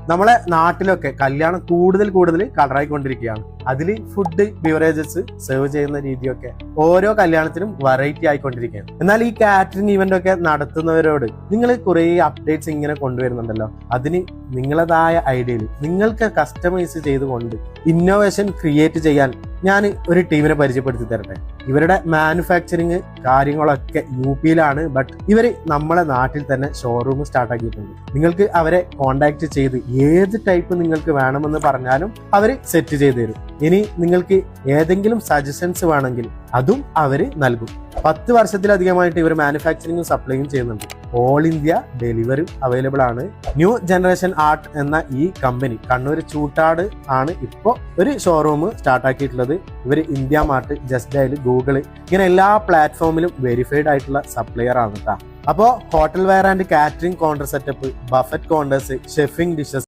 നമ്മളെ നാട്ടിലൊക്കെ കല്യാണം കൂടുതൽ കളറായിക്കൊണ്ടിരിക്കുകയാണ്. അതിൽ ഫുഡ് ബിവറേജസ് സെർവ് ചെയ്യുന്ന രീതിയൊക്കെ ഓരോ കല്യാണത്തിനും വെറൈറ്റി ആയിക്കൊണ്ടിരിക്കുകയാണ്. എന്നാൽ ഈ കാറ്ററിംഗ് ഇവന്റ് ഒക്കെ നടത്തുന്നവരോട് നിങ്ങൾ കുറെ അപ്ഡേറ്റ്സ് ഇങ്ങനെ കൊണ്ടുവരുന്നുണ്ടല്ലോ, അതിന് നിങ്ങളതായ ഐഡിയയിൽ നിങ്ങൾക്ക് കസ്റ്റമൈസ് ചെയ്തുകൊണ്ട് ഇന്നോവേഷൻ ക്രിയേറ്റ് ചെയ്യാൻ ഞാൻ ഒരു ടീമിനെ പരിചയപ്പെടുത്തി തരട്ടെ. ഇവരുടെ മാനുഫാക്ചറിങ് കാര്യങ്ങളൊക്കെ UP-യിലാണ്. ബട്ട് ഇവർ നമ്മളെ നാട്ടിൽ തന്നെ ഷോറൂം സ്റ്റാർട്ട് ആക്കിയിട്ടുണ്ട്. നിങ്ങൾക്ക് അവരെ കോണ്ടാക്ട് ചെയ്ത് ഏത് ടൈപ്പ് നിങ്ങൾക്ക് വേണമെന്ന് പറഞ്ഞാലും അവർ സെറ്റ് ചെയ്ത് തരും. ഇനി നിങ്ങൾക്ക് ഏതെങ്കിലും സജഷൻസ് വേണമെങ്കിൽ അതും അവര് നൽകും. 10 വർഷത്തിലധികമായിട്ട് ഇവർ മാനുഫാക്ചറിങ്ങും സപ്ലൈയും ചെയ്യുന്നുണ്ട്. ഓൾ ഇന്ത്യ ഡെലിവറി അവൈലബിൾ ആണ്. ന്യൂ ജനറേഷൻ ആർട്ട് എന്ന ഈ കമ്പനി കണ്ണൂർ ചൂട്ടാട് ആണ് ഇപ്പോൾ ഒരു ഷോറൂം സ്റ്റാർട്ട് ആക്കിയിട്ടുള്ളത്. ഇവർ IndiaMART, Justdial, Google ഇങ്ങനെ എല്ലാ പ്ലാറ്റ്ഫോമിലും വെരിഫൈഡ് ആയിട്ടുള്ള സപ്ലയർ ആണ് കേട്ടോ. അപ്പോൾ hotel ware and catering counter setup, buffet counters, chafing dishes